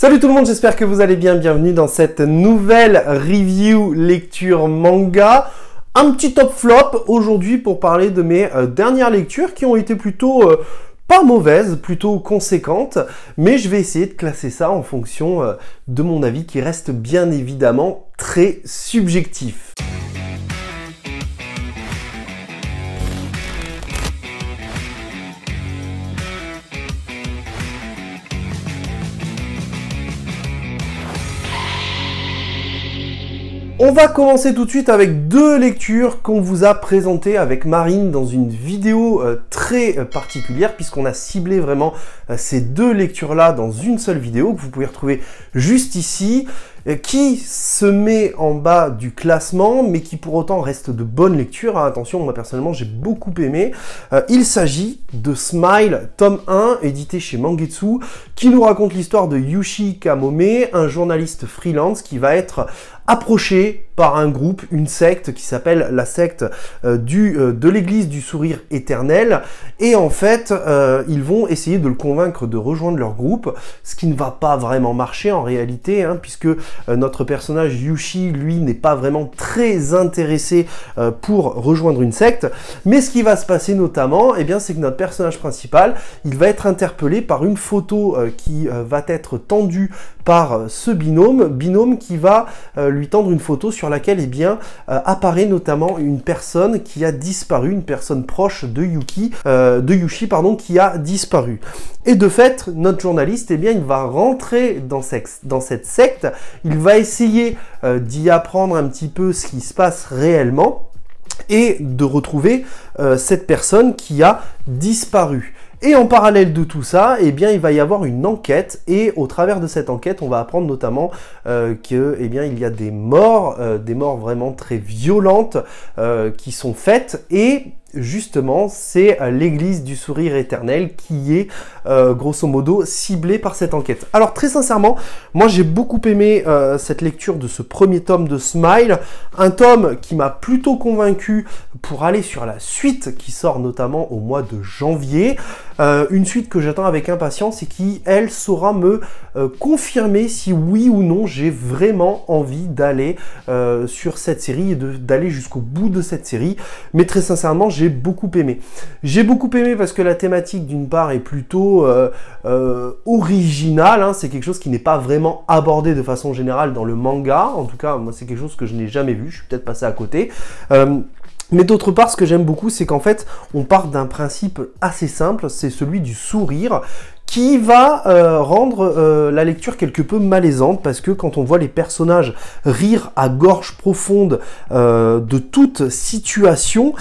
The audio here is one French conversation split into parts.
Salut tout le monde, j'espère que vous allez bien. Bienvenue dans cette nouvelle review lecture manga. Un petit top flop aujourd'hui pour parler de mes dernières lectures qui ont été plutôt pas mauvaises, plutôt conséquentes. Mais je vais essayer de classer ça en fonction de mon avis qui reste bien évidemment très subjectif. On va commencer tout de suite avec deux lectures qu'on vous a présentées avec Marine dans une vidéo très particulière puisqu'on a ciblé vraiment ces deux lectures-là dans une seule vidéo que vous pouvez retrouver juste ici, qui se met en bas du classement mais qui pour autant reste de bonnes lectures. Attention, moi personnellement j'ai beaucoup aimé. Il s'agit de Smile, tome 1, édité chez Mangetsu, qui nous raconte l'histoire de Yushi Kamome, un journaliste freelance qui va être approché par un groupe, une secte qui s'appelle la secte de l'église du sourire éternel, et en fait ils vont essayer de le convaincre de rejoindre leur groupe, ce qui ne va pas vraiment marcher en réalité, puisque notre personnage Yushi, lui, n'est pas vraiment très intéressé pour rejoindre une secte. Mais ce qui va se passer notamment, eh bien, c'est que notre personnage principal, il va être interpellé par une photo qui va être tendue par ce binôme qui va lui tendre une photo sur laquelle, eh bien, apparaît notamment une personne qui a disparu, une personne proche de Yushi, pardon, qui a disparu. Et de fait, notre journaliste, eh bien, il va rentrer dans cette secte, il va essayer d'y apprendre un petit peu ce qui se passe réellement et de retrouver cette personne qui a disparu. Et en parallèle de tout ça, eh bien, il va y avoir une enquête, et au travers de cette enquête, on va apprendre notamment que, eh bien, il y a des morts vraiment très violentes qui sont faites, et justement, c'est l'église du sourire éternel qui est grosso modo ciblée par cette enquête. Alors très sincèrement, moi j'ai beaucoup aimé cette lecture de ce premier tome de Smile, un tome qui m'a plutôt convaincu pour aller sur la suite qui sort notamment au mois de janvier, une suite que j'attends avec impatience et qui, elle, saura me confirmer si oui ou non j'ai vraiment envie d'aller sur cette série et d'aller jusqu'au bout de cette série. Mais très sincèrement, j'ai beaucoup aimé. J'ai beaucoup aimé parce que la thématique d'une part est plutôt originale, c'est quelque chose qui n'est pas vraiment abordé de façon générale dans le manga. En tout cas, moi c'est quelque chose que je n'ai jamais vu, je suis peut-être passé à côté. Mais d'autre part, ce que j'aime beaucoup, c'est qu'en fait, on part d'un principe assez simple, c'est celui du sourire, qui va rendre la lecture quelque peu malaisante, parce que quand on voit les personnages rire à gorge profonde de toute situation,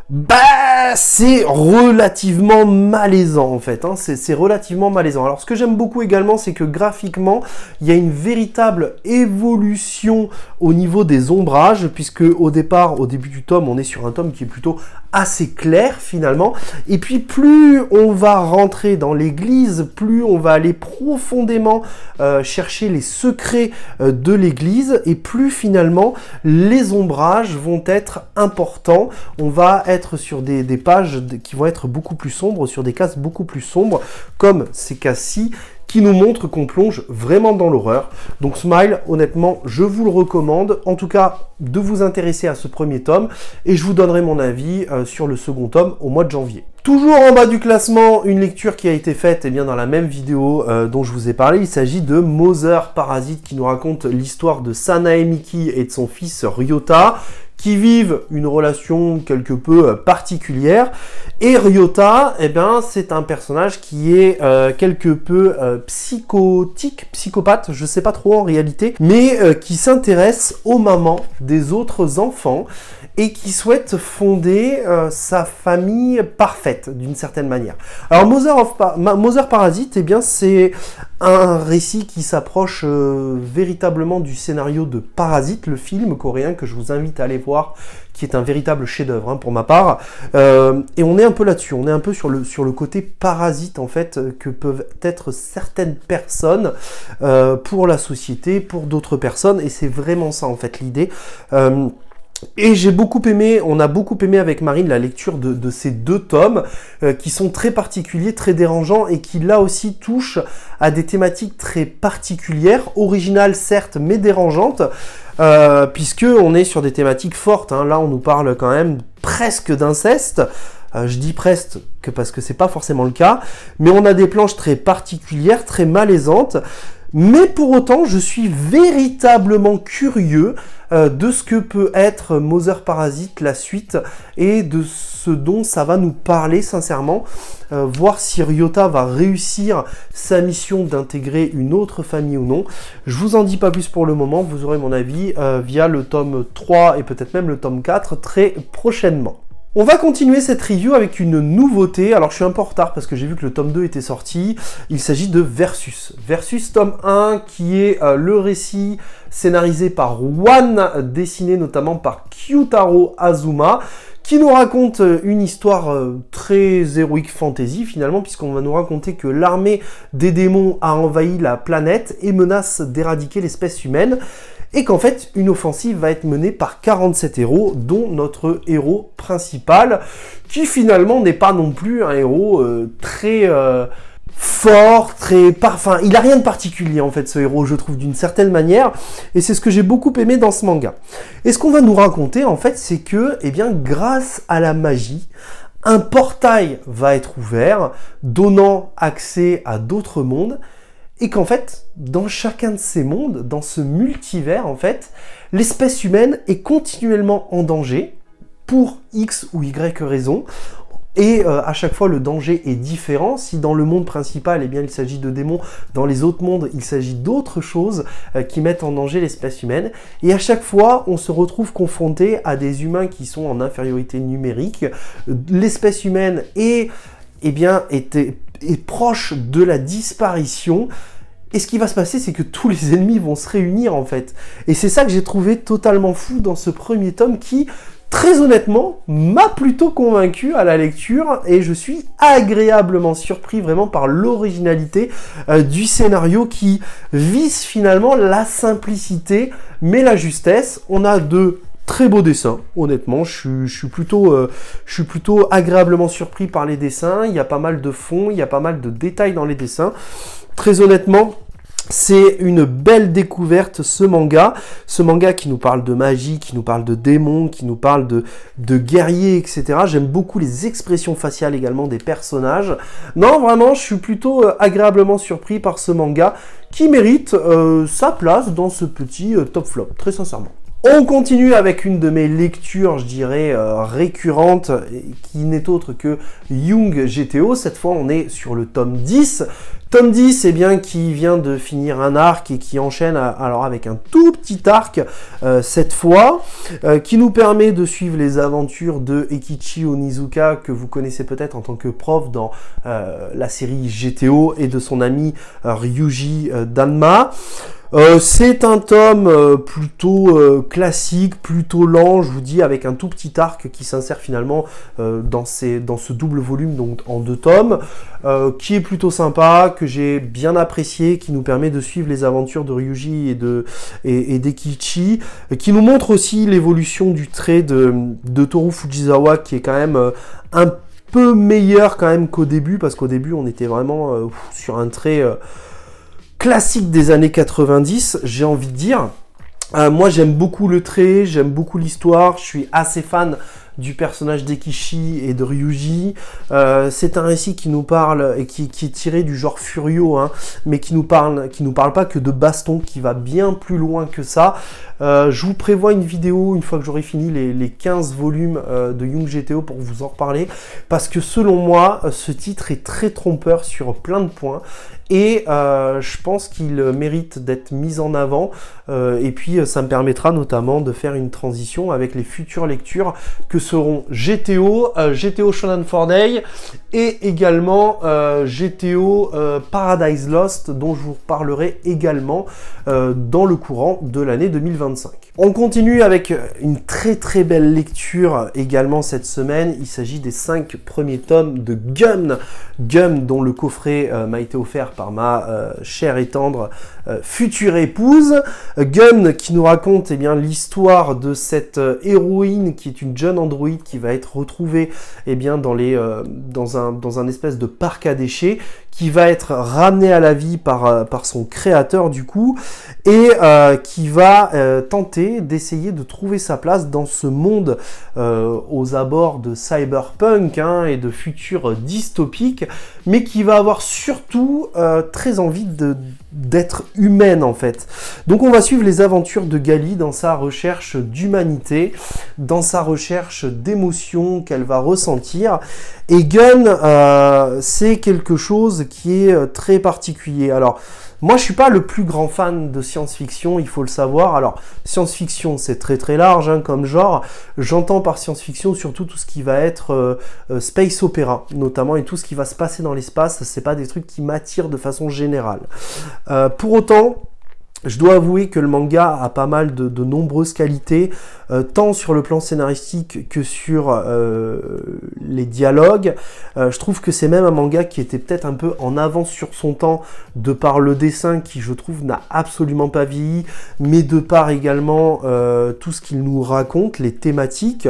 bah, c'est relativement malaisant en fait, c'est relativement malaisant. Alors ce que j'aime beaucoup également, c'est que graphiquement, il y a une véritable évolution au niveau des ombrages, puisque au début du tome, on est sur un tome qui est plutôt assez clair finalement, et puis plus on va rentrer dans l'église, plus on va aller profondément chercher les secrets de l'église, et plus finalement les ombrages vont être importants. On va être sur des pages qui vont être beaucoup plus sombres, sur des cases beaucoup plus sombres, comme ces cases-ci, qui nous montrent qu'on plonge vraiment dans l'horreur. Donc Smile, honnêtement, je vous le recommande, en tout cas de vous intéresser à ce premier tome, et je vous donnerai mon avis sur le second tome au mois de janvier. Toujours en bas du classement, une lecture qui a été faite bien dans la même vidéo dont je vous ai parlé. Il s'agit de Mother Parasite, qui nous raconte l'histoire de Sanae Miki et de son fils Ryota, qui vivent une relation quelque peu particulière. Et Ryota, eh ben, c'est un personnage qui est quelque peu psychopathe, je sais pas trop en réalité, mais qui s'intéresse aux mamans des autres enfants et qui souhaite fonder sa famille parfaite d'une certaine manière. Alors Mother Parasite, eh bien, c'est un récit qui s'approche véritablement du scénario de Parasite, le film coréen que je vous invite à aller voir, qui est un véritable chef-d'œuvre pour ma part. Et on est un peu là-dessus, on est un peu sur le côté parasite en fait que peuvent être certaines personnes pour la société, pour d'autres personnes, et c'est vraiment ça en fait l'idée. Et j'ai beaucoup aimé, on a beaucoup aimé avec Marine la lecture de ces 2 tomes qui sont très particuliers, très dérangeants et qui là aussi touchent à des thématiques très particulières, originales certes mais dérangeantes, puisque on est sur des thématiques fortes, hein. Là on nous parle quand même presque d'inceste. Je dis presque parce que c'est pas forcément le cas, mais on a des planches très particulières, très malaisantes. Mais pour autant, je suis véritablement curieux de ce que peut être Mother Parasite, la suite, et de ce dont ça va nous parler sincèrement. Voir si Ryota va réussir sa mission d'intégrer une autre famille ou non. Je vous en dis pas plus pour le moment, vous aurez mon avis via le tome 3 et peut-être même le tome 4 très prochainement. On va continuer cette review avec une nouveauté. Alors je suis un peu en retard parce que j'ai vu que le tome 2 était sorti. Il s'agit de Versus. Versus tome 1 qui est le récit scénarisé par One, dessiné notamment par Kyutaro Azuma, qui nous raconte une histoire très héroïque fantasy finalement, puisqu'on va nous raconter que l'armée des démons a envahi la planète et menace d'éradiquer l'espèce humaine. Et qu'en fait, une offensive va être menée par 47 héros, dont notre héros principal, qui finalement n'est pas non plus un héros très fort, enfin, il a rien de particulier en fait, ce héros, je trouve, d'une certaine manière, et c'est ce que j'ai beaucoup aimé dans ce manga. Et ce qu'on va nous raconter, en fait, c'est que, eh bien, grâce à la magie, un portail va être ouvert, donnant accès à d'autres mondes, et qu'en fait, dans chacun de ces mondes, dans ce multivers, en fait, l'espèce humaine est continuellement en danger, pour X ou Y raison, et à chaque fois le danger est différent. Si dans le monde principal, eh bien, il s'agit de démons, dans les autres mondes, il s'agit d'autres choses qui mettent en danger l'espèce humaine, et à chaque fois, on se retrouve confronté à des humains qui sont en infériorité numérique. L'espèce humaine est proche de la disparition, et ce qui va se passer, c'est que tous les ennemis vont se réunir en fait. Et c'est ça que j'ai trouvé totalement fou dans ce premier tome qui, très honnêtement, m'a plutôt convaincu à la lecture, et je suis agréablement surpris vraiment par l'originalité du scénario qui vise finalement la simplicité mais la justesse. On a de très beaux dessins, honnêtement, je suis plutôt agréablement surpris par les dessins. Il y a pas mal de fond, il y a pas mal de détails dans les dessins. Très honnêtement, c'est une belle découverte ce manga qui nous parle de magie, qui nous parle de démons, qui nous parle de guerriers, etc. J'aime beaucoup les expressions faciales également des personnages. Non, vraiment, je suis plutôt agréablement surpris par ce manga qui mérite sa place dans ce petit top flop, très sincèrement. On continue avec une de mes lectures, je dirais, récurrentes, qui n'est autre que Young GTO. Cette fois, on est sur le tome 10. Tome 10, eh bien, qui vient de finir un arc et qui enchaîne alors avec un tout petit arc cette fois, qui nous permet de suivre les aventures de Ekichi Onizuka, que vous connaissez peut-être en tant que prof dans la série GTO, et de son ami Ryuji Danma. C'est un tome plutôt classique, plutôt lent, je vous dis, avec un tout petit arc qui s'insère finalement dans ce double volume, donc en 2 tomes, qui est plutôt sympa, que j'ai bien apprécié, qui nous permet de suivre les aventures de Ryuji et d'Ekichi, qui nous montre aussi l'évolution du trait de Toru Fujisawa, qui est quand même un peu meilleur quand même qu'au début, parce qu'au début on était vraiment sur un trait classique des années 90, j'ai envie de dire. Moi j'aime beaucoup le trait, j'aime beaucoup l'histoire, je suis assez fan du personnage d'Ekichi et de Ryuji. C'est un récit qui nous parle, et qui est tiré du genre Furio, hein, mais qui nous parle pas que de baston, qui va bien plus loin que ça. Je vous prévois une vidéo une fois que j'aurai fini les 15 volumes de Young GTO pour vous en reparler, parce que selon moi, ce titre est très trompeur sur plein de points, et je pense qu'il mérite d'être mis en avant, et puis ça me permettra notamment de faire une transition avec les futures lectures que seront GTO, GTO Shonen 4-Day, et également GTO Paradise Lost, dont je vous reparlerai également dans le courant de l'année 2025. On continue avec une très très belle lecture également cette semaine. Il s'agit des 5 premiers tomes de Gun, dont le coffret m'a été offert par ma chère et tendre future épouse. Gun qui nous raconte eh bien l'histoire de cette héroïne qui est une jeune androïde qui va être retrouvée eh bien dans un espèce de parc à déchets, qui va être ramenée à la vie par son créateur du coup, et qui va tenter d'essayer de trouver sa place dans ce monde aux abords de cyberpunk hein, et de futur dystopique, mais qui va avoir surtout très envie d'être humaine en fait. Donc on va suivre les aventures de Gali dans sa recherche d'humanité, dans sa recherche d'émotions qu'elle va ressentir. Et Gun, c'est quelque chose qui est très particulier. Alors, moi, je suis pas le plus grand fan de science-fiction, il faut le savoir. Alors, science-fiction, c'est très très large hein, comme genre. J'entends par science-fiction surtout tout ce qui va être space opéra, notamment, et tout ce qui va se passer dans l'espace. C'est pas des trucs qui m'attirent de façon générale. Pour autant, je dois avouer que le manga a pas mal de nombreuses qualités, tant sur le plan scénaristique que sur les dialogues. Je trouve que c'est même un manga qui était peut-être un peu en avance sur son temps, de par le dessin qui, je trouve, n'a absolument pas vieilli, mais de par également tout ce qu'il nous raconte, les thématiques.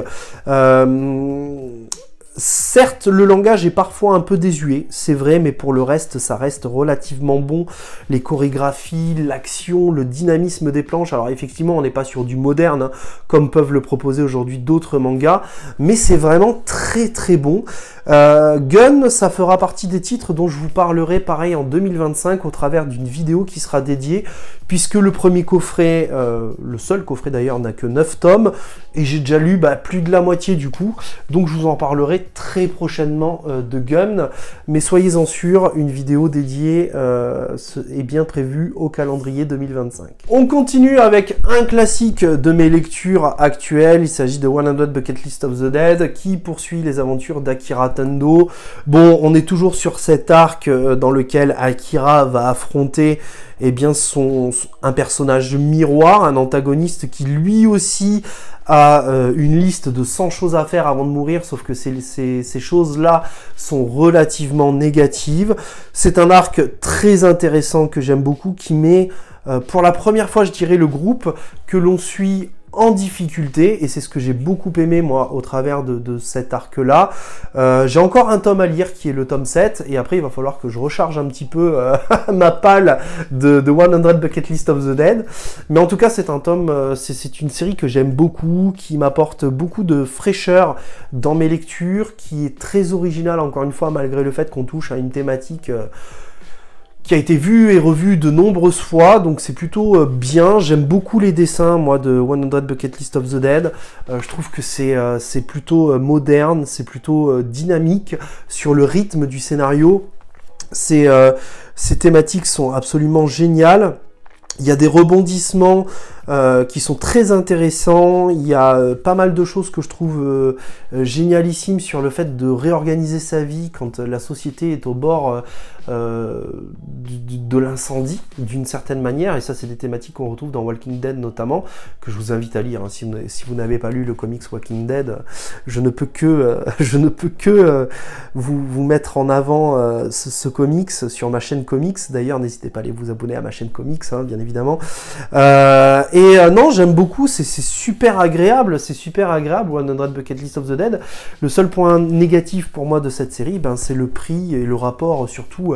Certes, le langage est parfois un peu désuet, c'est vrai, mais pour le reste, ça reste relativement bon. Les chorégraphies, l'action, le dynamisme des planches. Alors effectivement, on n'est pas sur du moderne, hein, comme peuvent le proposer aujourd'hui d'autres mangas, mais c'est vraiment très très bon. Gun, ça fera partie des titres dont je vous parlerai pareil en 2025 au travers d'une vidéo qui sera dédiée, puisque le premier coffret, le seul coffret d'ailleurs, n'a que 9 tomes, et j'ai déjà lu plus de la moitié du coup, donc je vous en parlerai très prochainement de Gun, mais soyez-en sûrs, une vidéo dédiée est bien prévue au calendrier 2025. On continue avec un classique de mes lectures actuelles, il s'agit de 100 Bucket List of the Dead, qui poursuit les aventures d'Akira Tendo. Bon, on est toujours sur cet arc dans lequel Akira va affronter eh bien un personnage miroir, un antagoniste qui lui aussi a une liste de 100 choses à faire avant de mourir, sauf que ces choses-là sont relativement négatives. C'est un arc très intéressant que j'aime beaucoup, qui met pour la première fois, je dirais, le groupe que l'on suit en difficulté, et c'est ce que j'ai beaucoup aimé moi au travers de cet arc là. J'ai encore un tome à lire qui est le tome 7, et après il va falloir que je recharge un petit peu ma palle de 100 Bucket List of the Dead, mais en tout cas c'est un tome, c'est une série que j'aime beaucoup, qui m'apporte beaucoup de fraîcheur dans mes lectures, qui est très originale encore une fois, malgré le fait qu'on touche à une thématique qui a été vu et revu de nombreuses fois, donc c'est plutôt bien. J'aime beaucoup les dessins, moi, de 100 Bucket List of the Dead. Je trouve que c'est plutôt moderne, c'est plutôt dynamique sur le rythme du scénario. Ces thématiques sont absolument géniales. Il y a des rebondissements qui sont très intéressants. Il y a pas mal de choses que je trouve génialissimes sur le fait de réorganiser sa vie quand la société est au bord de l'incendie d'une certaine manière, et ça c'est des thématiques qu'on retrouve dans Walking Dead notamment, que je vous invite à lire hein. Si vous n'avez pas lu le comics Walking Dead, je ne peux que vous mettre en avant ce comics sur ma chaîne comics. D'ailleurs n'hésitez pas à aller vous abonner à ma chaîne comics hein, bien évidemment. Non, j'aime beaucoup, c'est super agréable, 100 Bucket List of the Dead. Le seul point négatif pour moi de cette série, c'est le prix et le rapport, surtout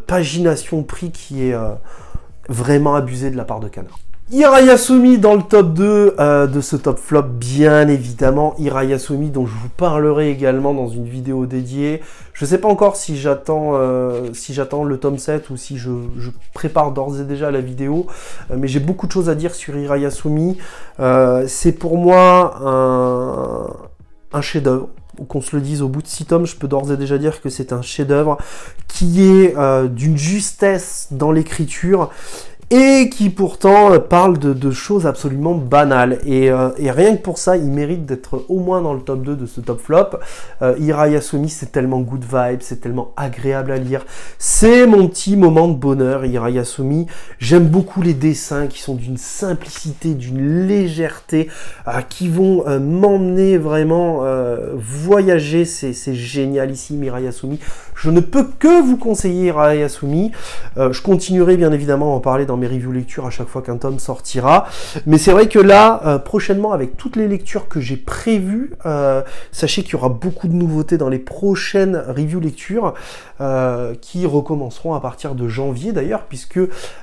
pagination prix, qui est vraiment abusé de la part de Canard. Hirayasumi dans le top 2 de ce top flop, bien évidemment. Hirayasumi dont je vous parlerai également dans une vidéo dédiée. Je ne sais pas encore si j'attends le tome 7 ou si je prépare d'ores et déjà la vidéo, mais j'ai beaucoup de choses à dire sur Hirayasumi. C'est pour moi un chef-d'œuvre. Qu'on se le dise, au bout de 6 tomes, je peux d'ores et déjà dire que c'est un chef-d'œuvre qui est d'une justesse dans l'écriture et qui pourtant parle de choses absolument banales. Et rien que pour ça, il mérite d'être au moins dans le top 2 de ce top flop. Hira Yasumi, c'est tellement good vibe, c'est tellement agréable à lire. C'est mon petit moment de bonheur, Hira Yasumi. J'aime beaucoup les dessins qui sont d'une simplicité, d'une légèreté, qui vont m'emmener vraiment voyager. C'est génialissime, Hira Yasumi. Je ne peux que vous conseiller Hira Yasumi. Je continuerai bien évidemment à en parler dans mes reviews lecture à chaque fois qu'un tome sortira. Mais c'est vrai que là, prochainement, avec toutes les lectures que j'ai prévues, sachez qu'il y aura beaucoup de nouveautés dans les prochaines reviews lecture qui recommenceront à partir de janvier d'ailleurs, puisque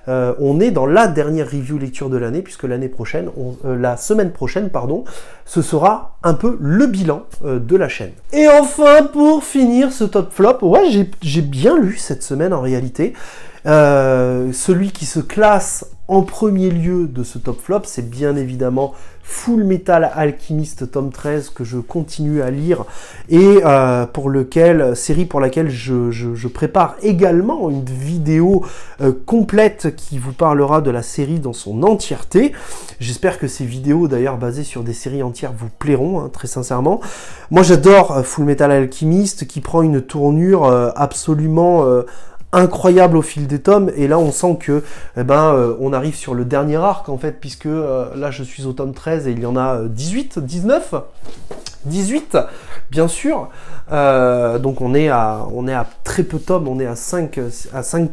on est dans la dernière review lecture de l'année, puisque l'année prochaine, la semaine prochaine, pardon, ce sera un peu le bilan de la chaîne. Et enfin, pour finir ce top flop, ouais, j'ai bien lu cette semaine en réalité. Celui qui se classe en premier lieu de ce top flop, c'est bien évidemment Full Metal Alchemist tome 13 que je continue à lire et série pour laquelle je prépare également une vidéo complète qui vous parlera de la série dans son entièreté. J'espère que ces vidéos d'ailleurs basées sur des séries entières vous plairont, hein, très sincèrement. Moi j'adore Full Metal Alchemist qui prend une tournure absolument incroyable au fil des tomes, et là on sent que on arrive sur le dernier arc en fait, puisque là je suis au tome 13 et il y en a 18, 19, 18 bien sûr, donc on est à très peu de tomes, on est à 5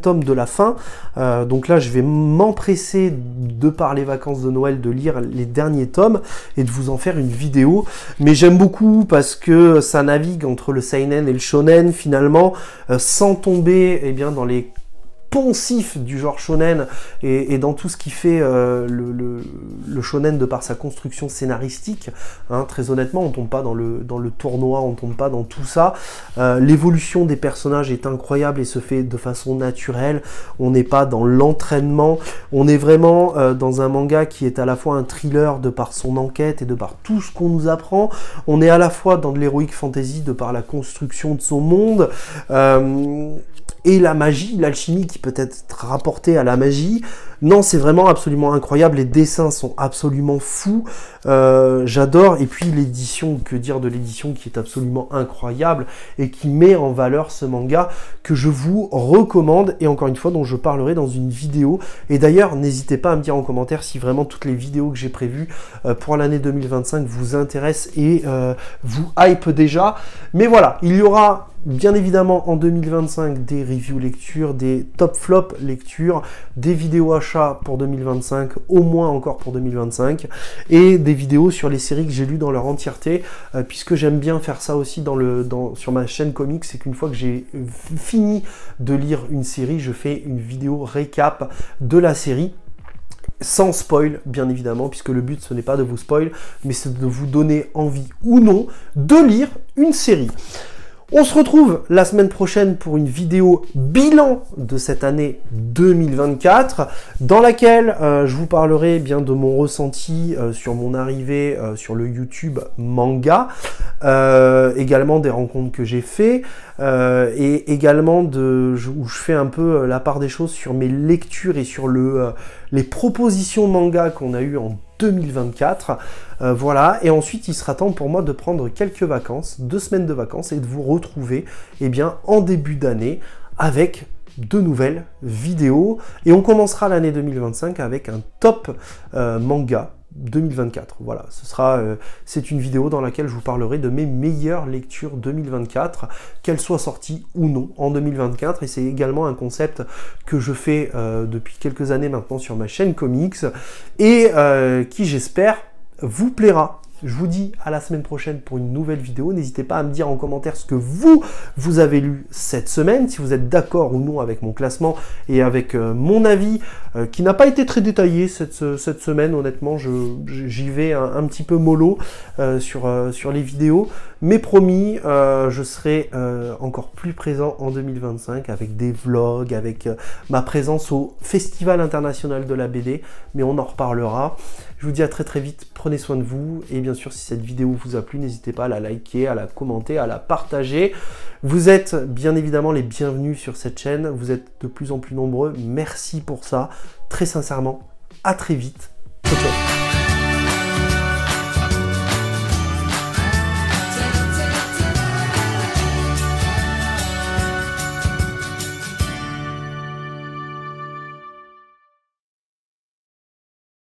tomes de la fin, donc là je vais m'empresser de par les vacances de Noël de lire les derniers tomes et de vous en faire une vidéo, mais j'aime beaucoup parce que ça navigue entre le seinen et le shonen finalement, sans tomber dans les poncif du genre shonen et dans tout ce qui fait le shonen de par sa construction scénaristique, hein, très honnêtement on tombe pas dans le tournoi, on tombe pas dans tout ça, l'évolution des personnages est incroyable et se fait de façon naturelle, on n'est pas dans l'entraînement, on est vraiment dans un manga qui est à la fois un thriller de par son enquête et de par tout ce qu'on nous apprend, on est à la fois dans de l'heroic fantasy de par la construction de son monde, et la magie, l'alchimie qui peut être rapportée à la magie. Non, c'est vraiment absolument incroyable, les dessins sont absolument fous, j'adore, et puis l'édition, que dire de l'édition qui est absolument incroyable, et qui met en valeur ce manga, que je vous recommande, et encore une fois, dont je parlerai dans une vidéo, et d'ailleurs, n'hésitez pas à me dire en commentaire si vraiment toutes les vidéos que j'ai prévues pour l'année 2025 vous intéressent et vous hype déjà, mais voilà, il y aura bien évidemment en 2025 des reviews lecture, des top flop lecture, des vidéos achats pour 2025, au moins encore pour 2025, et des vidéos sur les séries que j'ai lues dans leur entièreté, puisque j'aime bien faire ça aussi sur ma chaîne comics, c'est qu'une fois que j'ai fini de lire une série, je fais une vidéo récap de la série, sans spoil, bien évidemment, puisque le but ce n'est pas de vous spoil, mais c'est de vous donner envie ou non de lire une série. On se retrouve la semaine prochaine pour une vidéo bilan de cette année 2024, dans laquelle je vous parlerai bien de mon ressenti sur mon arrivée sur le YouTube manga, également des rencontres que j'ai fait, et également où je fais un peu la part des choses sur mes lectures et sur les propositions manga qu'on a eues en 2024, voilà, et ensuite il sera temps pour moi de prendre quelques vacances, 2 semaines de vacances, et de vous retrouver en début d'année avec de nouvelles vidéos, et on commencera l'année 2025 avec un top manga 2024, voilà, c'est une vidéo dans laquelle je vous parlerai de mes meilleures lectures 2024, qu'elles soient sorties ou non en 2024, et c'est également un concept que je fais depuis quelques années maintenant sur ma chaîne comics, et qui j'espère vous plaira. Je vous dis à la semaine prochaine pour une nouvelle vidéo. N'hésitez pas à me dire en commentaire ce que vous avez lu cette semaine, si vous êtes d'accord ou non avec mon classement et avec mon avis, qui n'a pas été très détaillé cette semaine. Honnêtement, j'y vais un petit peu mollo sur les vidéos. Mais promis, je serai encore plus présent en 2025 avec des vlogs, avec ma présence au Festival international de la BD. Mais on en reparlera. Je vous dis à très très vite. Prenez soin de vous et bien bien sûr, si cette vidéo vous a plu, n'hésitez pas à la liker, à la commenter, à la partager. Vous êtes bien évidemment les bienvenus sur cette chaîne. Vous êtes de plus en plus nombreux. Merci pour ça. Très sincèrement, à très vite.